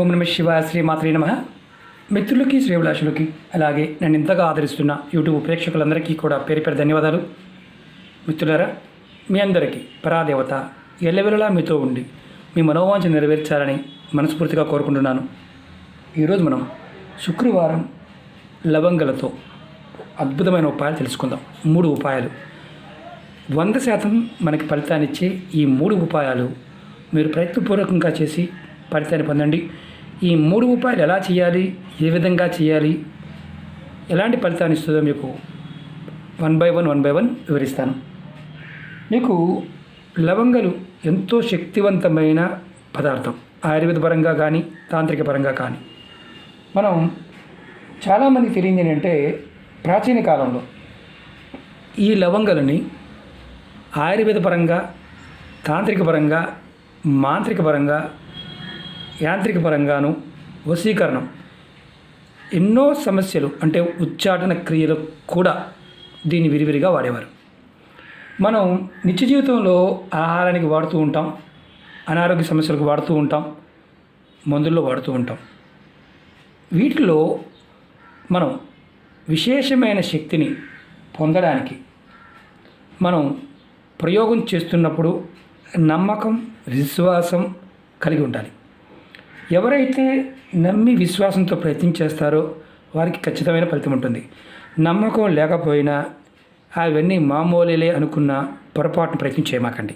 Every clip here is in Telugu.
ఓం నమ శివాయ, శ్రీమాత్రే నమః. మిత్రులకి, శ్రేభిలాషులకి, అలాగే నన్ను ఇంతగా ఆదరిస్తున్న యూట్యూబ్ ప్రేక్షకులందరికీ కూడా పేరు పేరు ధన్యవాదాలు. మిత్రులారా, మీ అందరికీ పరాదేవత ఎల్లవెల్లలా మీతో ఉండి మీ మనోవాంఛ నెరవేర్చాలని మనస్ఫూర్తిగా కోరుకుంటున్నాను. ఈరోజు మనం శుక్రవారం లవంగలతో అద్భుతమైన ఉపాయాలు తెలుసుకుందాం. 3 ఉపాయాలు 100% మనకి ఫలితాన్నిచ్చే ఈ 3 ఉపాయాలు మీరు ప్రయత్నపూర్వకంగా చేసి ఫలితాన్ని పొందండి. ఈ 3 ఉపాయాలు ఎలా చేయాలి, ఏ విధంగా చేయాలి, ఎలాంటి ఫలితాన్ని ఇస్తుందో మీకు వన్ బై వన్ వివరిస్తాను. మీకు లవంగలు ఎంతో శక్తివంతమైన పదార్థం, ఆయుర్వేద పరంగా కానీ తాంత్రిక పరంగా కానీ. మనం చాలామందికి తెలియంది ఏంటంటే, ప్రాచీన కాలంలో ఈ లవంగలని ఆయుర్వేద పరంగా, తాంత్రిక పరంగా, మాంత్రిక పరంగా, యాంత్రిక పరంగాను, వశీకరణం, ఎన్నో సమస్యలు అంటే ఉచ్చాటన క్రియలు కూడా దీన్ని విరివిరిగా వాడేవారు. మనం నిత్య జీవితంలో ఆహారానికి వాడుతూ ఉంటాం, అనారోగ్య సమస్యలకు వాడుతూ ఉంటాం, మందుల్లో వాడుతూ ఉంటాం. వీటిలో మనం విశేషమైన శక్తిని పొందడానికి మనం ప్రయోగం చేస్తున్నప్పుడు నమ్మకం, విశ్వాసం కలిగి ఉండాలి. ఎవరైతే నమ్మి విశ్వాసంతో ప్రయత్నం చేస్తారో వారికి ఖచ్చితమైన ఫలితం ఉంటుంది. నమ్మకం లేకపోయినా అవన్నీ మామూలులే అనుకున్న పొరపాటును ప్రయత్నం చేయమాకండి,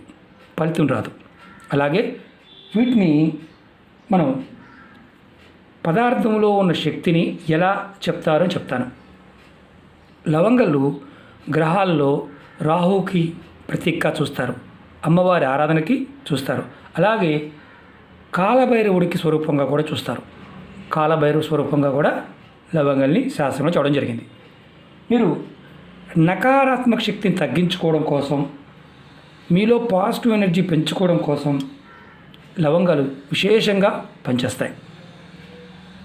ఫలితం రాదు. అలాగే వీటిని మనం పదార్థంలో ఉన్న శక్తిని ఎలా చెప్తారో చెప్తాను. లవంగాలు గ్రహాల్లో రాహుకి ప్రతీకగా చూస్తారు, అమ్మవారి ఆరాధనకి చూస్తారు. అలాగే కాలభైరవుడికి స్వరూపంగా కూడా చూస్తారు. కాలభైరవ స్వరూపంగా కూడా లవంగాల్ని శాస్త్రంలో చూడడం జరిగింది. మీరు నకారాత్మక శక్తిని తగ్గించుకోవడం కోసం, మీలో పాజిటివ్ ఎనర్జీ పెంచుకోవడం కోసం లవంగాలు విశేషంగా పనిచేస్తాయి.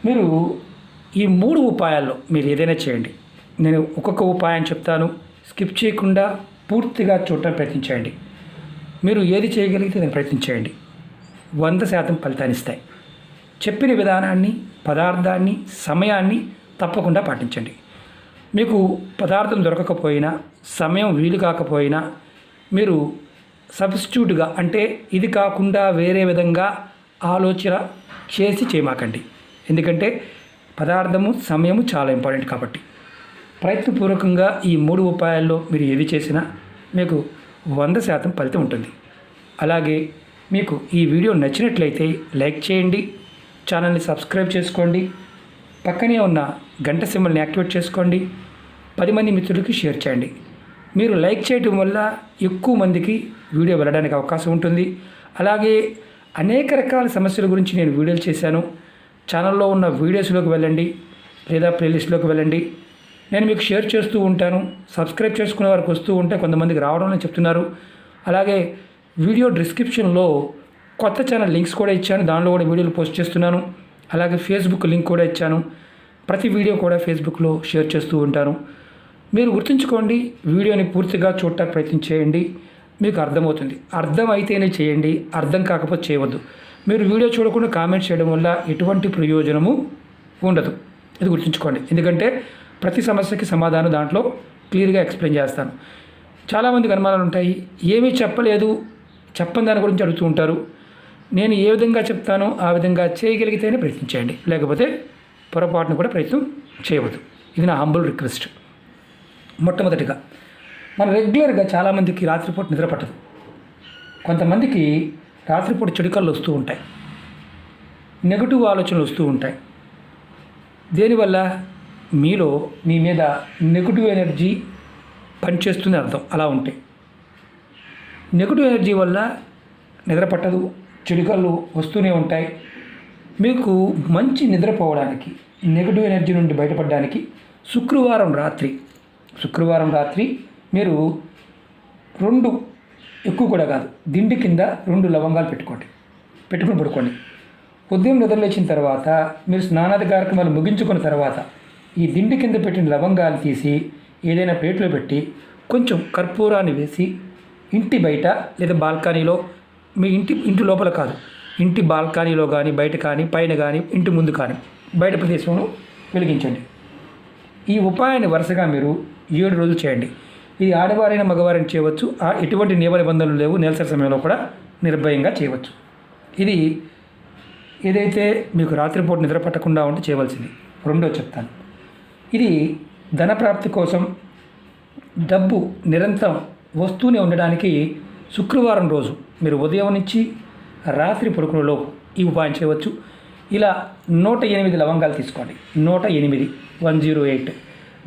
మీరు ఈ 3 ఉపాయాల్లో మీరు ఏదైనా చేయండి. నేను ఒక్కొక్క ఉపాయం చెప్తాను, స్కిప్ చేయకుండా పూర్తిగా చూడటానికి ప్రయత్నించండి. మీరు ఏది చేయగలిగితే దాన్ని ప్రయత్నించేయండి. 100% ఫలితాన్ని ఇస్తాయి. చెప్పిన విధానాన్ని, పదార్థాన్ని, సమయాన్ని తప్పకుండా పాటించండి. మీకు పదార్థం దొరకకపోయినా, సమయం వీలు కాకపోయినా, మీరు సబ్స్టిట్యూట్గా అంటే ఇది కాకుండా వేరే విధంగా ఆలోచన చేసి చేయమాకండి. ఎందుకంటే పదార్థము, సమయము చాలా ఇంపార్టెంట్ కాబట్టి ప్రయత్నపూర్వకంగా ఈ 3 ఉపాయాల్లో మీరు ఏది చేసినా మీకు 100% ఫలితం ఉంటుంది. అలాగే మీకు ఈ వీడియో నచ్చినట్లయితే లైక్ చేయండి, ఛానల్ని సబ్స్క్రైబ్ చేసుకోండి, పక్కనే ఉన్న గంట సింబల్ని యాక్టివేట్ చేసుకోండి, 10 మంది మిత్రులకి షేర్ చేయండి. మీరు లైక్ చేయడం వల్ల ఎక్కువ మందికి వీడియో వెళ్ళడానికి అవకాశం ఉంటుంది. అలాగే అనేక రకాల సమస్యల గురించి నేను వీడియోలు చేశాను. ఛానల్లో ఉన్న వీడియోస్లోకి వెళ్ళండి, లేదా ప్లేలిస్ట్లోకి వెళ్ళండి. నేను మీకు షేర్ చేస్తూ ఉంటాను. సబ్స్క్రైబ్ చేసుకునే వారికి వస్తూ ఉంటే కొంతమందికి రావడం అని చెప్తున్నారు. అలాగే వీడియో డిస్క్రిప్షన్లో కొత్త ఛానల్ లింక్స్ కూడా ఇచ్చాను, దానిలో కూడా వీడియోలు పోస్ట్ చేస్తున్నాను. అలాగే ఫేస్బుక్ లింక్ కూడా ఇచ్చాను. ప్రతి వీడియో కూడా ఫేస్బుక్లో షేర్ చేస్తూ ఉంటాను. మీరు గుర్తుంచుకోండి, వీడియోని పూర్తిగా చూడటానికి ప్రయత్నం చేయండి, మీకు అర్థమవుతుంది. అర్థం అయితేనే చేయండి, అర్థం కాకపోతే చేయవద్దు. మీరు వీడియో చూడకుండా కామెంట్ చేయడం వల్ల ఎటువంటి ప్రయోజనము ఉండదు, ఇది గుర్తుంచుకోండి. ఎందుకంటే ప్రతి సమస్యకి సమాధానం దాంట్లో క్లియర్గా ఎక్స్ప్లెయిన్ చేస్తాను. చాలామందికి అనుమానాలు ఉంటాయి, ఏమీ చెప్పలేదు, చెప్పని దాని గురించి అడుగుతూ ఉంటారు. నేను ఏ విధంగా చెప్తానో ఆ విధంగా చేయగలిగితేనే ప్రయత్నించండి, లేకపోతే పొరపాటును కూడా ప్రయత్నం చేయవద్దు. ఇది నా హంబుల్ రిక్వెస్ట్. మొట్టమొదటిగా మన రెగ్యులర్గా చాలామందికి రాత్రిపూట నిద్ర పట్టదు. కొంతమందికి రాత్రిపూట చెడుకళ్ళు వస్తూ ఉంటాయి, నెగటివ్ ఆలోచనలు వస్తూ ఉంటాయి. దేనివల్ల? మీలో మీ మీద నెగటివ్ ఎనర్జీ పనిచేస్తుంది అర్థం. అలా ఉంటే నెగటివ్ ఎనర్జీ వల్ల నిద్ర పట్టదు, చెడుకళ్ళు వస్తూనే ఉంటాయి. మీకు మంచి నిద్రపోవడానికి, నెగటివ్ ఎనర్జీ నుండి బయటపడడానికి శుక్రవారం రాత్రి మీరు 2, ఎక్కువ కూడా కాదు, దిండి కింద 2 లవంగాలు పెట్టుకుని పడుకోండి. ఉదయం నిద్రలేచిన తర్వాత మీరు స్నానాది కార్యక్రమాలు ముగించుకున్న తర్వాత ఈ దిండి కింద పెట్టిన లవంగాలు తీసి ఏదైనా ప్లేట్లో పెట్టి కొంచెం కర్పూరాన్ని వేసి ఇంటి బయట లేదా బాల్కనీలో, మీ ఇంటి లోపల కాదు, ఇంటి బాల్కనీలో కానీ బయట కానీ పైన కానీ ఇంటి ముందు కానీ బయట ప్రదేశంలో వెలిగించండి. ఈ ఉపాయాన్ని వరుసగా మీరు 7 రోజులు చేయండి. ఇది ఆడవారైన మగవారైనా చేయవచ్చు. ఎటువంటి నియమ నిబంధనలు లేవు. నెలసరి సమయంలో కూడా నిర్భయంగా చేయవచ్చు. ఇది ఏదైతే మీకు రాత్రిపూట నిద్ర పట్టకుండా ఉంటే చేయవలసింది. రెండో చెప్తాను. ఇది ధనప్రాప్తి కోసం డబ్బు నిరంతరం వస్తూనే ఉండడానికి శుక్రవారం రోజు మీరు ఉదయం నుంచి రాత్రి పడుకునేలోపు ఈ ఉపాయం చేయవచ్చు. ఇలా 108 లవంగాలు తీసుకోండి. 108 108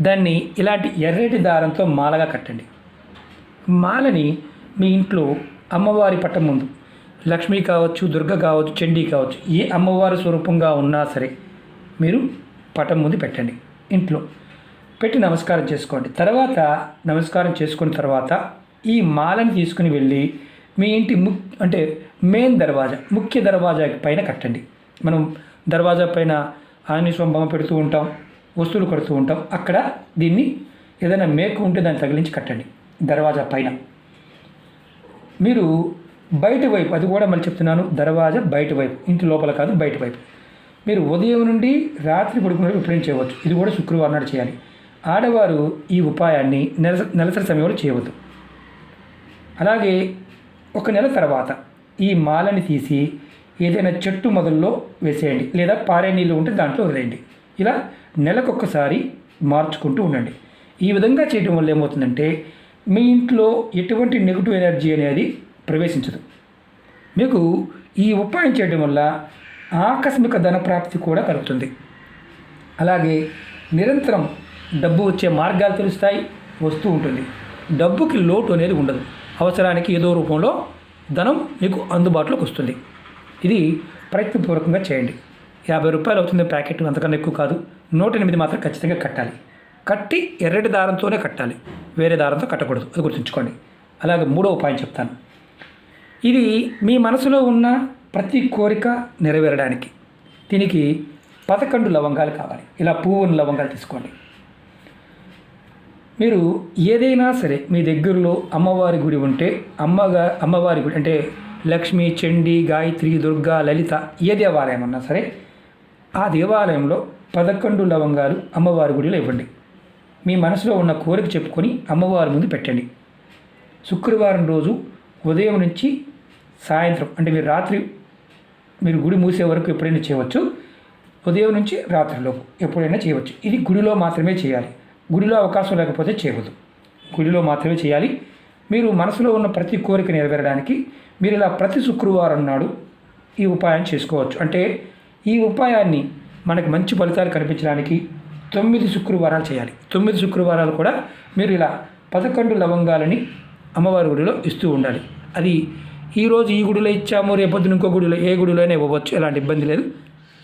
దాన్ని ఇలాంటి ఎర్రటి దారంతో మాలగా కట్టండి. మాలని మీ ఇంట్లో అమ్మవారి పట్టం ముందు లక్ష్మి కావచ్చు, దుర్గ కావచ్చు, చండీ కావచ్చు, ఏ అమ్మవారి స్వరూపంగా ఉన్నా సరే మీరు పటం ముందు పెట్టండి. ఇంట్లో పెట్టి నమస్కారం చేసుకోండి. తర్వాత నమస్కారం చేసుకున్న తర్వాత ఈ మాలని తీసుకుని వెళ్ళి మీ ఇంటి అంటే మెయిన్ దర్వాజా, ముఖ్య దర్వాజా పైన కట్టండి. మనం దర్వాజా పైన ఆంజనేయ స్వామి బొమ్మ పెడుతూ ఉంటాం, వస్తువులు కడుతూ ఉంటాం. అక్కడ దీన్ని ఏదైనా మేకు ఉంటే దాన్ని తగిలించి కట్టండి దర్వాజా పైన. మీరు బయట వైపు, అది కూడా మళ్ళీ చెప్తున్నాను, దర్వాజా బయట వైపు, ఇంటి లోపల కాదు, బయట వైపు. మీరు ఉదయం నుండి రాత్రి పడుకునే ఎప్పుడైనా చేయవచ్చు. ఇది కూడా శుక్రవారం నాడు చేయాలి. ఆడవారు ఈ ఉపాయాన్ని నెలసరి సమయంలో చేయవద్దు. అలాగే 1 నెల తర్వాత ఈ మాలని తీసి ఏదైనా చెట్టు మొదల్లో వేసేయండి, లేదా పారే నీళ్ళు ఉంటే దాంట్లో వదిలేయండి. ఇలా నెలకొకసారి మార్చుకుంటూ ఉండండి. ఈ విధంగా చేయడం వల్ల ఏమవుతుందంటే మీ ఇంట్లో ఎటువంటి నెగిటివ్ ఎనర్జీ అనేది ప్రవేశించదు. మీకు ఈ ఉపాయం చేయడం వల్ల ఆకస్మిక ధనప్రాప్తి కూడా కలుగుతుంది. అలాగే నిరంతరం డబ్బు వచ్చే మార్గాలు తెలుస్తాయి, వస్తూ ఉంటుంది. డబ్బుకి లోటు అనేది ఉండదు. అవసరానికి ఏదో రూపంలో ధనం మీకు అందుబాటులోకి వస్తుంది. ఇది ప్రయత్నపూర్వకంగా చేయండి. 50 రూపాయలు అవుతుంది ప్యాకెట్, అంతకన్నా ఎక్కువ కాదు. 108 మాత్రం ఖచ్చితంగా కట్టాలి. కట్టి ఎర్రటి దారంతోనే కట్టాలి, వేరే దారంతో కట్టకూడదు. అది గుర్తుంచుకోండి. అలాగే 3వ ఉపాయం చెప్తాను. ఇది మీ మనసులో ఉన్న ప్రతి కోరిక నెరవేరడానికి దీనికి 11 లవంగాలు కావాలి. ఇలా పువ్వున్న లవంగాలు తీసుకోండి. మీరు ఏదైనా సరే మీ దగ్గరలో అమ్మవారి గుడి ఉంటే అమ్మవారి గుడి అంటే లక్ష్మి, చండీ, గాయత్రి, దుర్గా, లలిత ఏ దేవాలయం ఉన్నా సరే ఆ దేవాలయంలో 11 లవంగాలు అమ్మవారి గుడిలో ఇవ్వండి. మీ మనసులో ఉన్న కోరిక చెప్పుకొని అమ్మవారి ముందు పెట్టండి. శుక్రవారం రోజు ఉదయం నుంచి సాయంత్రం, అంటే మీరు రాత్రి మీరు గుడి మూసే వరకు ఎప్పుడైనా చేయవచ్చు. ఉదయం నుంచి రాత్రిలోపు ఎప్పుడైనా చేయవచ్చు. ఇది గుడిలో మాత్రమే చేయాలి. గుడిలో అవకాశం లేకపోతే చేయవద్దు. గుడిలో మాత్రమే చేయాలి. మీరు మనసులో ఉన్న ప్రతి కోరిక నెరవేరడానికి మీరు ఇలా ప్రతి శుక్రవారం నాడు ఈ ఉపాయం చేసుకోవచ్చు. అంటే ఈ ఉపాయాన్ని మనకి మంచి ఫలితాలు కనిపించడానికి 9 శుక్రవారాలు చేయాలి. 9 శుక్రవారాలు కూడా మీరు ఇలా 11 లవంగాలని అమ్మవారి గుడిలో ఇస్తూ ఉండాలి. అది ఈరోజు ఈ గుడిలో ఇచ్చాము, రేపొద్దున ఇంకో గుడిలో, ఏ గుడిలో అయినా ఇవ్వవచ్చు, ఎలాంటి ఇబ్బంది లేదు.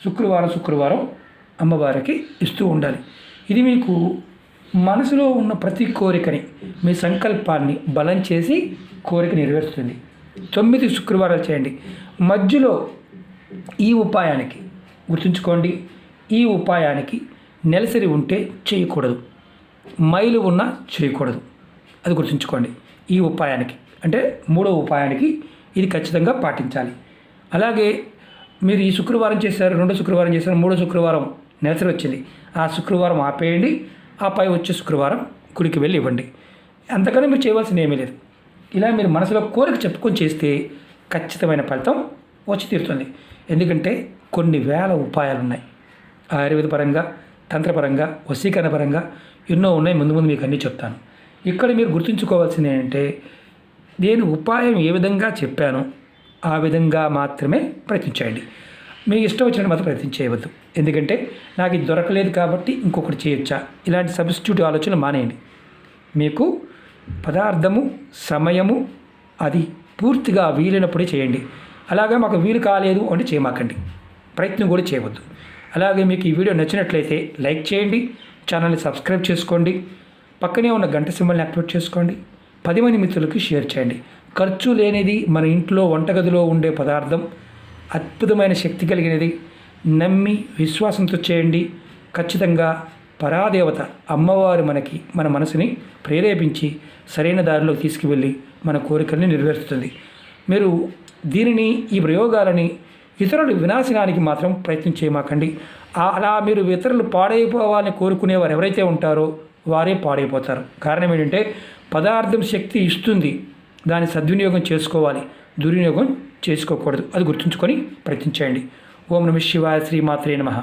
శుక్రవారం అమ్మవారికి ఇస్తూ ఉండాలి. ఇది మీకు మనసులో ఉన్న ప్రతి కోరికని, మీ సంకల్పాన్ని బలం చేసి కోరిక నెరవేరుస్తుంది. 9 శుక్రవారాలు చేయండి. మధ్యలో ఈ ఉపాయానికి గుర్తుంచుకోండి, ఈ ఉపాయానికి నెలసరి ఉంటే చేయకూడదు, మైలు ఉన్నా చేయకూడదు. అది గుర్తుంచుకోండి. ఈ ఉపాయానికి అంటే 3వ ఉపాయానికి ఇది ఖచ్చితంగా పాటించాలి. అలాగే మీరు ఈ శుక్రవారం చేశారు, 2వ శుక్రవారం చేశారు, 3వ శుక్రవారం నెలసరి వచ్చింది, ఆ శుక్రవారం ఆపేయండి. ఆ పై వచ్చే శుక్రవారం గుడికి వెళ్ళి ఇవ్వండి. అంతకన్నా మీరు చేయవలసింది ఏమీ లేదు. ఇలా మీరు మనసులో కోరిక చెప్పుకొని చేస్తే ఖచ్చితమైన ఫలితం వచ్చి తీరుతుంది. ఎందుకంటే కొన్ని వేల ఉపాయాలు ఉన్నాయి. ఆయుర్వేద పరంగా, తంత్రపరంగా, వశీకరణ పరంగా ఎన్నో ఉన్నాయి. ముందు మీకు అన్నీ చెప్తాను. ఇక్కడ మీరు గుర్తుంచుకోవాల్సింది ఏంటంటే నేను ఉపాయం ఏ విధంగా చెప్పానో ఆ విధంగా మాత్రమే ప్రయత్నించండి. మీకు ఇష్టం వచ్చినట్టు మాత్రం ప్రయత్నం చేయవద్దు. ఎందుకంటే నాకు ఇది దొరకలేదు కాబట్టి ఇంకొకటి చేయొచ్చా, ఇలాంటి సబ్స్టిట్యూట్ ఆలోచనలు మానేయండి. మీకు పదార్థము, సమయము అది పూర్తిగా వీలైనప్పుడే చేయండి. అలాగే మాకు వీలు కాలేదు అంటే చేయమాకండి, ప్రయత్నం కూడా చేయవద్దు. అలాగే మీకు ఈ వీడియో నచ్చినట్లయితే లైక్ చేయండి, ఛానల్ని సబ్స్క్రైబ్ చేసుకోండి, పక్కనే ఉన్న గంట సింబల్ని యాక్టివేట్ చేసుకోండి, 10 మంది మిత్రులకి షేర్ చేయండి. ఖర్చు లేనిది మన ఇంట్లో వంటగదిలో ఉండే పదార్థం అద్భుతమైన శక్తి కలిగినది. నమ్మి విశ్వాసంతో చేయండి. ఖచ్చితంగా పరాదేవత అమ్మవారు మన మనసుని ప్రేరేపించి సరైన దారిలోకి తీసుకువెళ్ళి మన కోరికల్ని నెరవేరుస్తుంది. మీరు ఈ ప్రయోగాలని ఇతరుల వినాశనానికి మాత్రం ప్రయత్నం చేయమాకండి. అలా మీరు ఇతరులు పాడైపోవాలని కోరుకునేవారు ఎవరైతే ఉంటారో వారే పాడైపోతారు. కారణం ఏంటంటే పదార్థం శక్తి ఇస్తుంది, దాన్ని సద్వినియోగం చేసుకోవాలి, దుర్వినియోగం చేసుకోకూడదు. అది గుర్తుంచుకొని ప్రయత్నించండి. ఓం నమః శివాయ. శ్రీమాత్రే నమః.